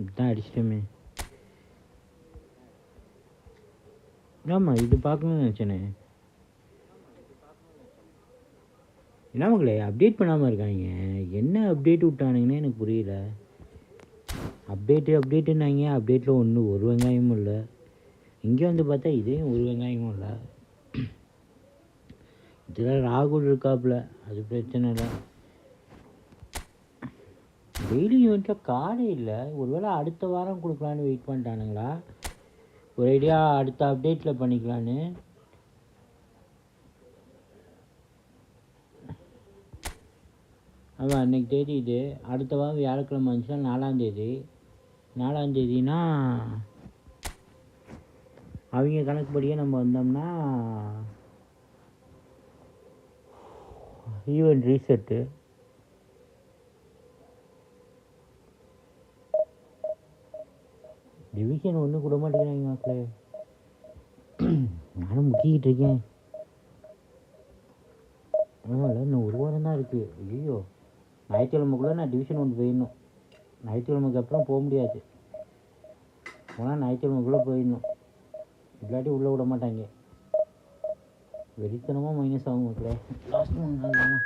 இதான் அடிச்சிட்டோமே. ஆமாம், இது பார்க்கணும்னு நினச்சேனே. என்ன மக்களே அப்டேட் பண்ணாமல் இருக்காங்க? என்ன அப்டேட் விட்டானுங்கன்னே எனக்கு புரியல. அப்டேட்டுன்னாங்க, அப்டேட்டில் ஒன்றும் ஒரு வெங்காயமும் இல்லை. இங்கே வந்து பார்த்தா இதையும் ஒரு வெங்காயமும் இல்லை. இதில் ராகுல் இருக்காப்புல, அது பிரச்சனை இல்லை. டெய்லி ஈவெண்ட்டில் கார்டே இல்லை. ஒருவேளை அடுத்த வாரம் கொடுக்கலான்னு வெயிட் பண்ணிட்டானுங்களா? ஒரு ஐடியா அடுத்த அப்டேட்டில் பண்ணிக்கலான்னு. ஆமாம், அன்றைக்கி தேதி இது. அடுத்த வாரம் வியாழக்கிழமை வந்துச்சுன்னா 4ஆந்தேதி. 4ஆந்தேதினா அவங்க கணக்குப்படியே நம்ம வந்தோம்னா ஈவெண்ட் ரீசெட்டு. டிவிஷன் ஒன்றும் கூட மாட்டேங்கிறாங்க மக்களே. நானும் முக்கிக்கிட்டு இருக்கேன். ஆமாம்ல, இன்னும் ஒரு வாரம் தான் இருக்குது. ஐயோ, ஞாயிற்றுக்கிழமைக்குள்ளே நான் டிவிஷன் 1 போயிடணும். ஞாயிற்றுக்கிழமைக்கு அப்புறம் போக முடியாது. ஆனால் ஞாயிற்றுக்கிழமைக்குள்ளே போயிடணும், இல்லாட்டி உள்ளே விட மாட்டாங்க. வெறித்தனமாக மைனஸ் ஆகும் மக்களே. லாஸ்ட் 3 நாள் தானே.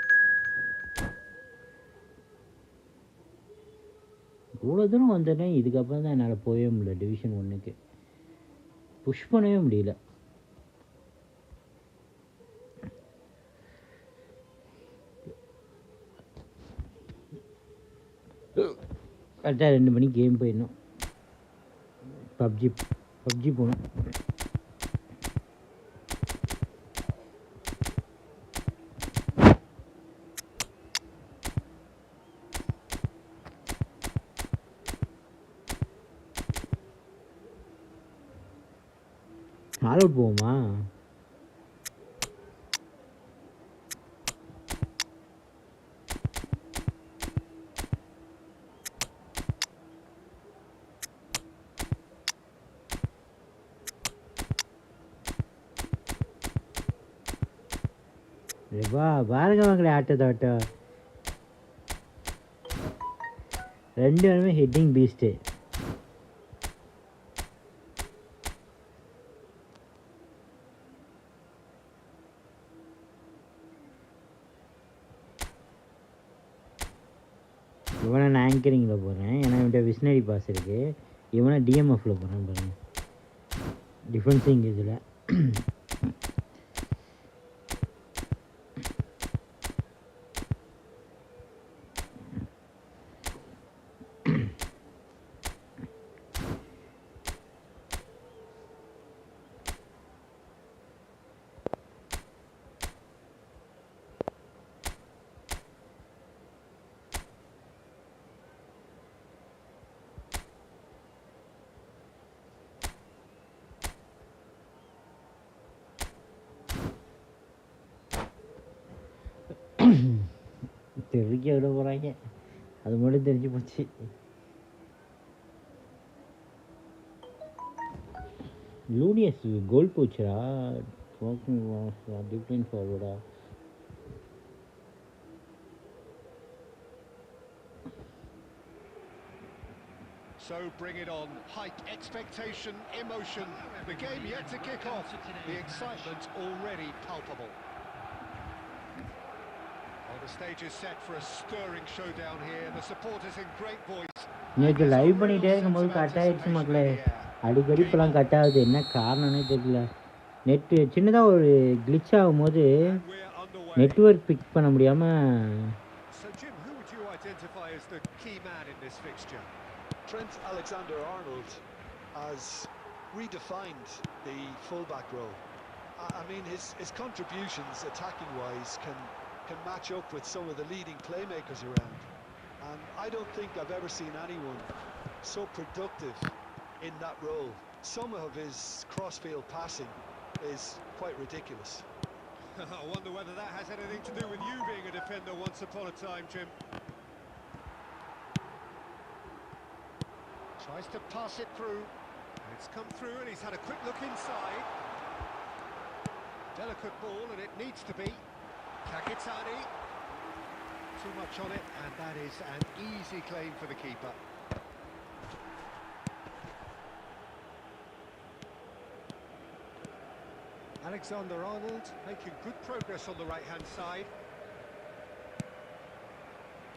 இவ்வளோ தூரம் வந்துட்டேன். இதுக்கப்புறம் தான் என்னால் போகவே முடியல. டிவிஷன் 1க்கு புஷ் பண்ணவே முடியல. கரெக்டாக 2 மணிக்கு கேம் போயிடணும். பப்ஜி போகணும். ஆல் அவுட் போவோமா? பாருங்க மக்களை, ஆட்டத்தை 2 பேருமே ஹெட்டிங் பீஸ்ட்டு. இவனை நான் ஆங்கரிங்கில் போகிறேன், ஏன்னா இவன்கிட்ட விஸ்னரி பாஸ் இருக்குது. இவனை டிஎம்எஃப்பில் போகிறேன் பாருங்கள். டிஃப்ரென்ஸிங் இதில் தெரிவிக்க விட போகிறாங்க. அது மட்டும் தெரிஞ்சு போச்சு. லூடியஸ் கோல் போச்சுடா. Different ஃபார்வர்டா. So bring it on. Hype, expectation, emotion. The game yet to kick off. The excitement already palpable. The stage is set for a stirring showdown here. The supporters in great voice. நேற்று live பண்ணிகிட்டே இருக்கும்போது cut ஆகிடுச்சு மக்களே. அடிக்கடி இப்போலாம் cut ஆகுது, என்ன காரணம்னே தெரியல. நெட்டு சின்னதாக ஒரு கிளிச் ஆகும்போது நெட்வொர்க் பிக் பண்ண முடியாமல். Trent Alexander-Arnold has redefined the fullback role. I mean, his contributions attacking-wise can match up with some of the leading playmakers around. And I don't think I've ever seen anyone so productive in that role. Some of his cross-field passing is quite ridiculous. I wonder whether that has anything to do with you being a defender once upon a time, Jim. Tries to pass it through. It's come through and he's had a quick look inside. Delicate ball and it needs to be. Kakitani. Too much on it, and that is an easy claim for the keeper. Alexander-Arnold making good progress on the right-hand side.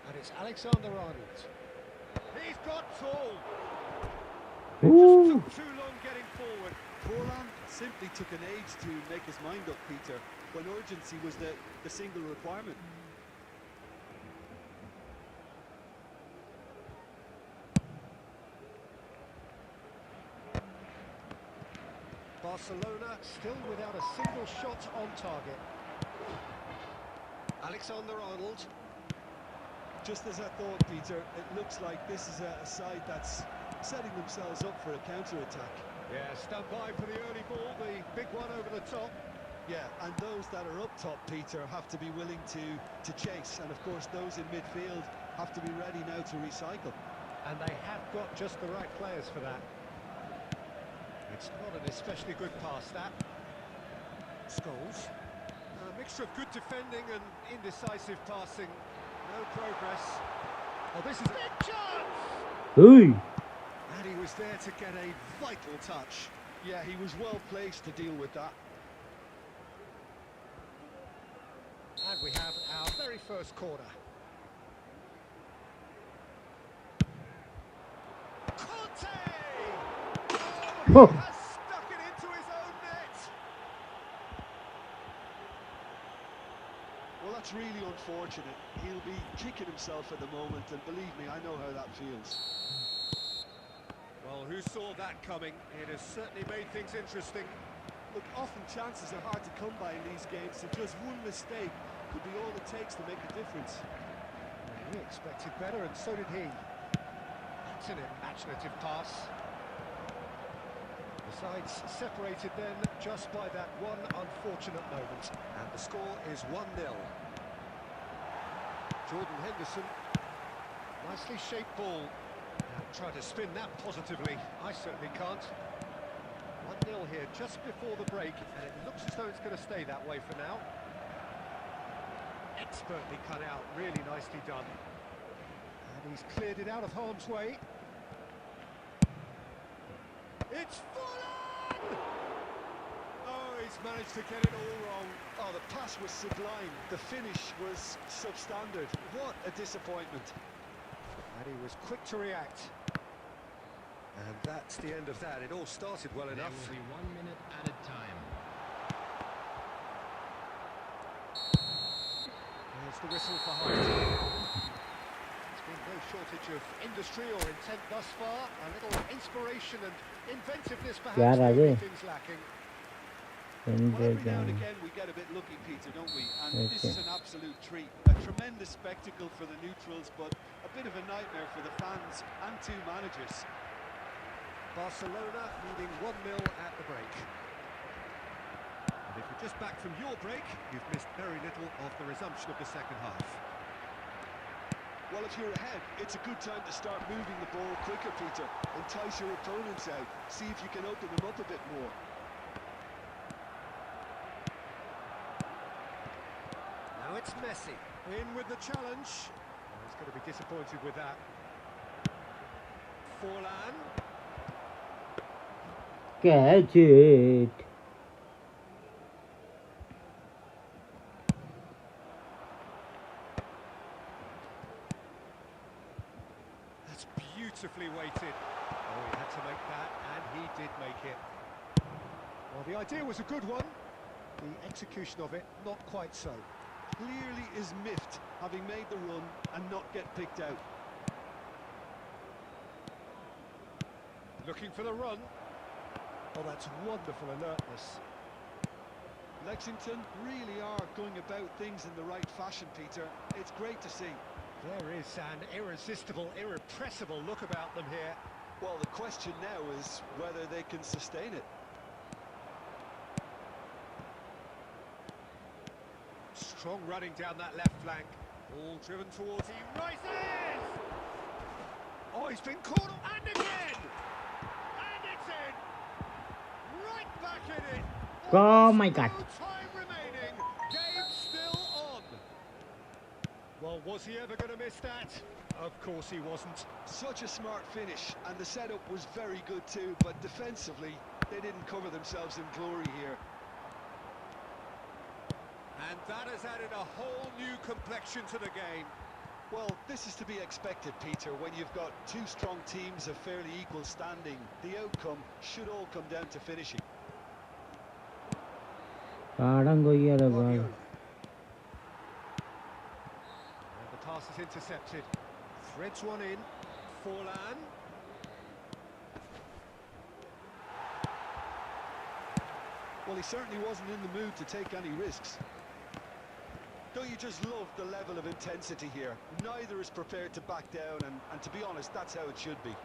And it's Alexander-Arnold. He's got tall. It just took too long getting forward. Forlan simply took an age to make his mind up, Peter, when urgency was the single requirement. Barcelona still without a single shot on target. Alexander-Arnold. Just as I thought, Peter, it looks like this is a side that's setting themselves up for a counter-attack. Yeah, stand by for the early ball, the big one over the top. Yeah, and those that are up top, Peter, have to be willing to chase. And of course, those in midfield have to be ready now to recycle. And they have got just the right players for that. It's not an especially good pass, that. Scholes. A mixture of good defending and indecisive passing. No progress. Oh, this is a big chance! Hey! And he was there to get a vital touch. Yeah, he was well placed to deal with that. And we have our very first corner. Conte! Oh. He has stuck it into his own net. Well, that's really unfortunate. He'll be kicking himself at the moment, and believe me, I know how that feels. Well, who saw that coming? It has certainly made things interesting. Look, often chances are hard to come by in these games, so just one mistake could be all it takes to make a difference. Well, we expected better, and so did he. That's an imaginative pass. The sides separated then just by that one unfortunate moment. And the score is 1-0. Jordan Henderson, nicely shaped ball. And try to spin that positively. I certainly can't. 1-0 here just before the break, and it looks as though it's going to stay that way for now. Expertly cut out, really nicely done. And he's cleared it out of harm's way. It's Forlan! Oh, he's managed to get it all wrong. Oh, the pass was sublime. The finish was substandard. What a disappointment. And he was quick to react. And that's the end of that. It all started well enough. There will be 1 minute added time. There's the whistle for half time. There's been no shortage of industry or intent thus far. A little inspiration and inventiveness perhaps, Yeah, maybe things lacking. Well, every now and again we get a bit lucky, Peter, don't we? And this is an absolute treat. A tremendous spectacle for the neutrals, but a bit of a nightmare for the fans and two managers. Barcelona leading 1-0 at the break. And if you're just back from your break, you've missed very little of the resumption of the second half. Well, if you're ahead, it's a good time to start moving the ball quicker, Peter. Entice your opponents out. See if you can open them up a bit more. Now it's Messi. In with the challenge. Oh, he's going to be disappointed with that. Forlan. Catch it. That's beautifully weighted. Oh, he had to make that, and he did make it. Well, the idea was a good one. The execution of it, not quite so. Clearly is miffed, having made the run and not get picked out. Looking for the run. Oh, that's wonderful alertness. Lexington really are going about things in the right fashion, Peter. It's great to see. There is an irresistible, irrepressible look about them here. Well, the question now is whether they can sustain it. Strong running down that left flank. All driven towards. He rises! Oh, he's been caught. And again! And it's in! Right back in it! Oh my God. No time remaining. Game still on. Well, was he ever going to miss that? Of course he wasn't. Such a smart finish, and the setup was very good too, but defensively, they didn't cover themselves in glory here. That has added a whole new complexion to the game. Well, this is to be expected, Peter. When you've got two strong teams of fairly equal standing, the outcome should all come down to finishing. Guardiola. And the pass is intercepted. Threads one in. Forlan. Well, he certainly wasn't in the mood to take any risks. Don't you just love the level of intensity here? Neither is prepared to back down, and to be honest, that's how it should be.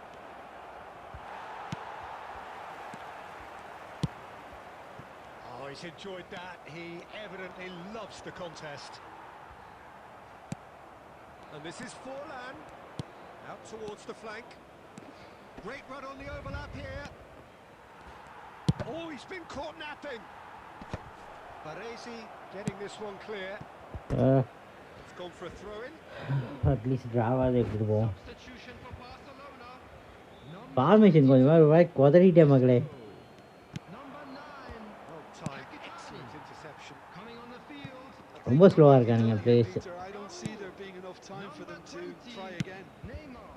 Oh, he's enjoyed that. He evidently loves the contest. And this is Forlan. Out towards the flank. Great run on the overlap here. Oh, he's been caught napping. Baresi getting this one clear. It's gone for a throw-in. At least drama எடுத்துட்டு Substitution for Barcelona. Formation கொஞ்சம் குதறிட்டே மகளே. Number 9. Well timed. Excellent interception. Coming on the field. ரொம்ப ஸ்லோவா இருக்கானுங்க place. Peter, I don't see there being enough time for them to try again. Neymar.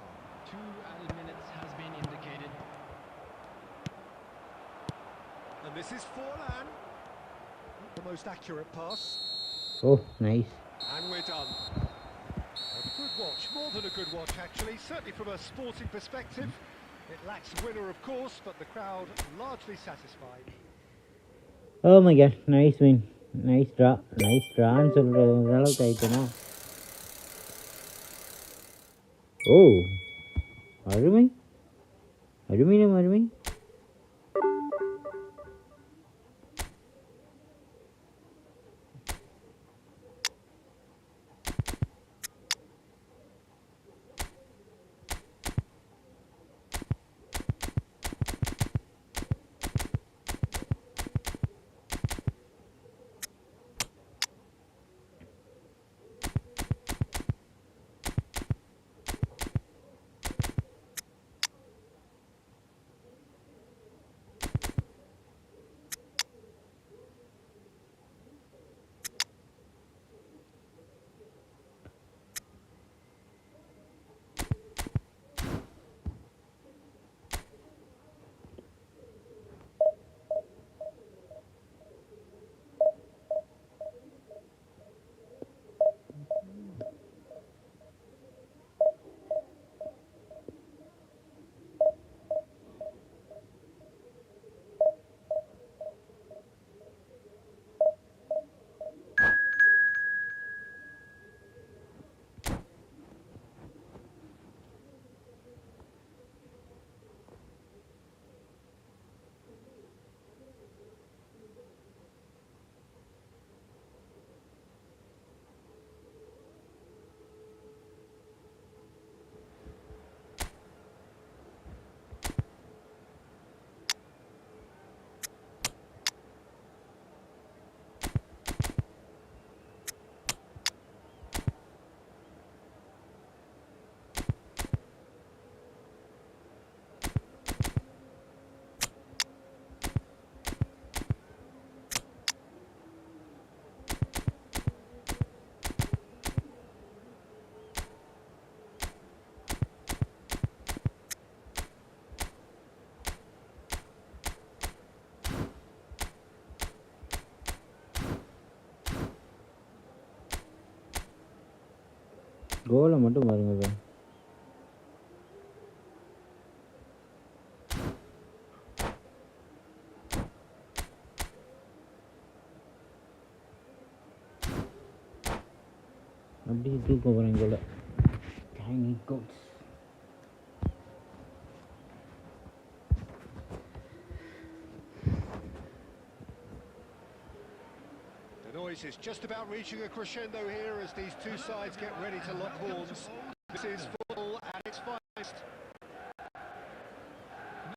2 added minutes has been indicated. And this is Forlan. The most accurate pass. Oh, nice. And we're done. A good watch, more than a good watch actually, certainly from a sporting perspective. It lacks winner of course, but the crowd largely satisfied. Oh my god, nice win. Nice draw. Nice draw ன்னு சொல்ற அளவுக்கு ஆயிட்டேனா. Oh. அருமை. அருமை. கோலை மட்டும் பாருங்க. அப்படியே தூக்க போகிறேன் கோலை. Tiny goats. The noise is just about reaching a crescendo here as these two sides get ready to lock horns. This is football at its finest.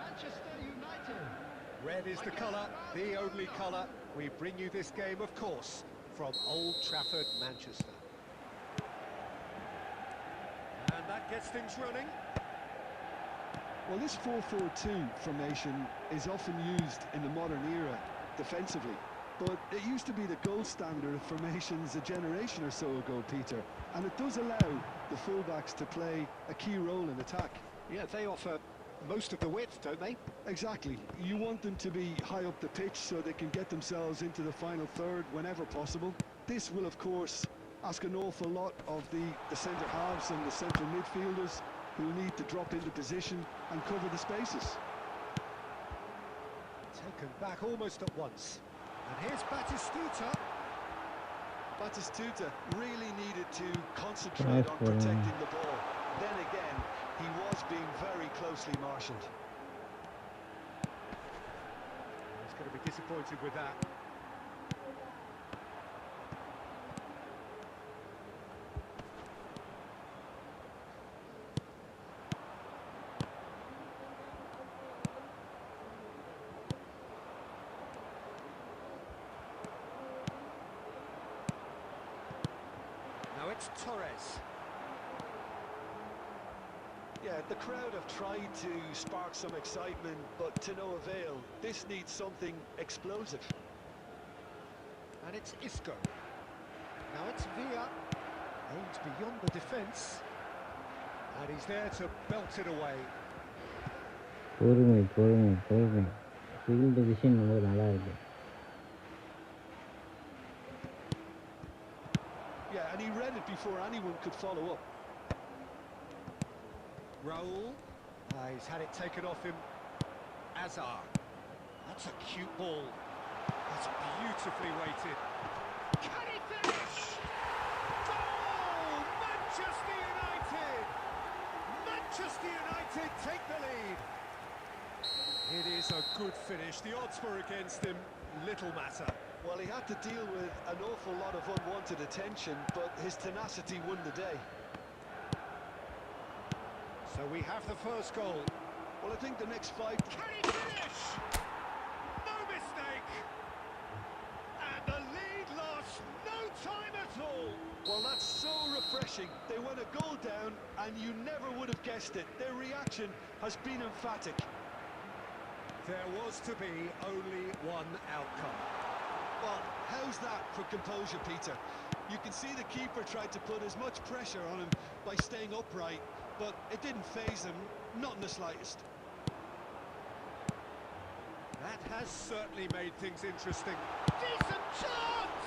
Manchester United. Red is the colour, the only colour. We bring you this game, of course, from Old Trafford, Manchester. And that gets things running. Well, this 4-4-2 formation is often used in the modern era defensively. but it used to be the gold standard of formations a generation or so ago, Peter. And it does allow the fullbacks to play a key role in attack. Yeah, they offer most of the width, don't they? Exactly. You want them to be high up the pitch so they can get themselves into the final third whenever possible. This will, of course, ask an awful lot of the centre halves and the central midfielders, who need to drop into position and cover the spaces. Taken back almost at once. And here's Batistuta. Batistuta really needed to concentrate on protecting the ball. Then again, he was being very closely marshalled. He's going to be disappointed with that. Now it's Torres. Yeah, the crowd have tried to spark some excitement, but to no avail. This needs something explosive. And it's Isco. Now it's Villa. Aims beyond the defence. And he's there to belt it away. பொறுமை field position ரொம்ப நல்லா இருக்கு. Yeah, and he read it before anyone could follow up. Raul. He's had it taken off him. Azar. That's a cute ball. That's beautifully weighted. Can he finish? Goal! Manchester United! Manchester United take the lead. It is a good finish. The odds were against him. Little matter. Well, he had to deal with an awful lot of unwanted attention, but his tenacity won the day. So we have the first goal. Well, I think the next 5... Can he finish? No mistake! And the lead lost no time at all. Well, that's so refreshing. They went a goal down, and you never would have guessed it. Their reaction has been emphatic. There was to be only one outcome. Well, how's that for composure, Peter? You can see the keeper tried to put as much pressure on him by staying upright, but it didn't faze him, not in the slightest. That has certainly made things interesting. Decent chance!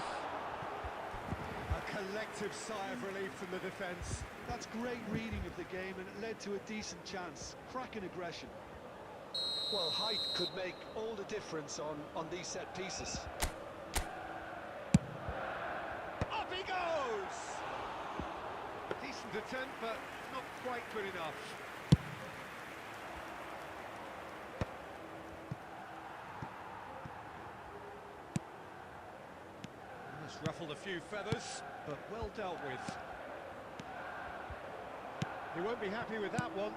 A collective sigh of relief from the defence. That's great reading of the game, and it led to a decent chance. Cracking aggression. Well, height could make all the difference on these set pieces. Up he goes! Decent attempt, but not quite good enough. Just ruffled a few feathers, but well dealt with. He won't be happy with that one.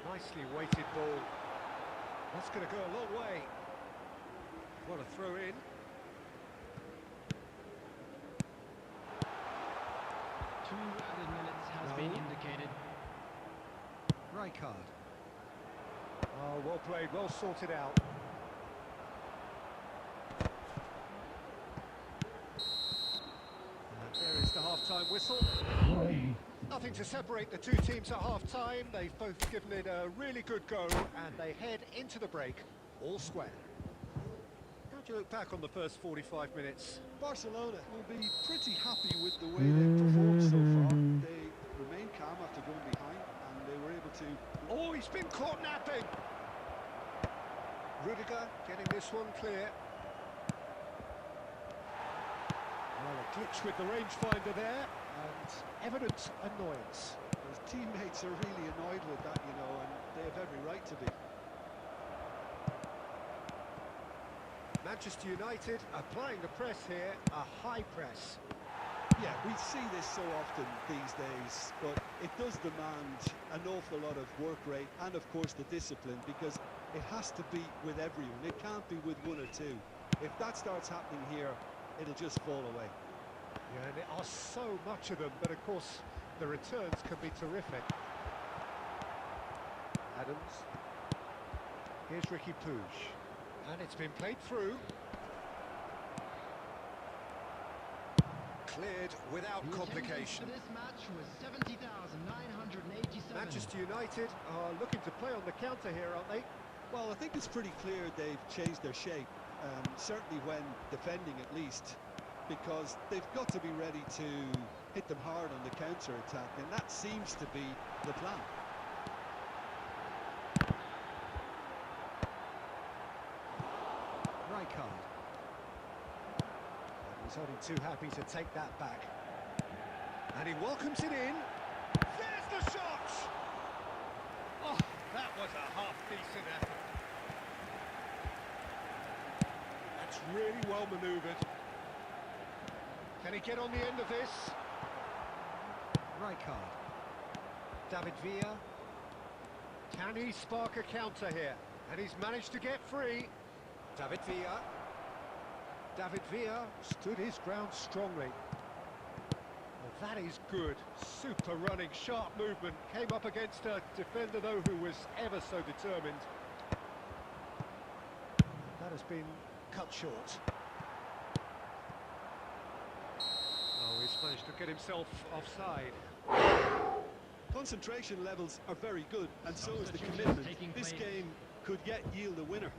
Nicely weighted ball. That's going to go a long way. What a throw in. Two added minutes has been indicated. Rijkaard. Oh, well played, well sorted out. And there is the half-time whistle. Nothing to separate the two teams at half-time. They've both given it a really good go, and they head into the break all square. How do you look back on the first 45 minutes? Barcelona will be pretty happy with the way they've performed so far. They remained calm after going behind, and they were able to... Oh, he's been caught napping! Rudiger getting this one clear. Well, a glitch with the rangefinder there, and evident annoyance. His teammates are really annoyed with that, you know, and they have every right to be. Manchester United applying the press here, a high press. Yeah, we see this so often these days, but it does demand an awful lot of work rate and, of course, the discipline, because it has to be with everyone. It can't be with one or two. If that starts happening here, it'll just fall away. Yeah, and there are so much of them, but of course the returns can be terrific. Adams. Here's Ricky Pooch. And it's been played through. Cleared without The complication. attendance for this match was 70,987. Manchester United are looking to play on the counter here, aren't they? Well, I think it's pretty clear they've changed their shape, certainly when defending at least, because they've got to be ready to hit them hard on the counter-attack, and that seems to be the plan. Rijkaard. He's only too happy to take that back. And he welcomes it in. There's the shot! Oh, that was a half-decent effort. That's really well manoeuvred. Can he get on the end of this? Rijkaard. David Villa. Can he spark a counter here? And he's managed to get free. David Villa. David Villa stood his ground strongly. Well, that is good. Super running, sharp movement. Came up against a defender, though, who was ever so determined. That has been cut short. Oh, he's managed to get himself offside. Concentration levels are very good, and so is the Substitutions commitment. taking This place. game could yet yield a winner.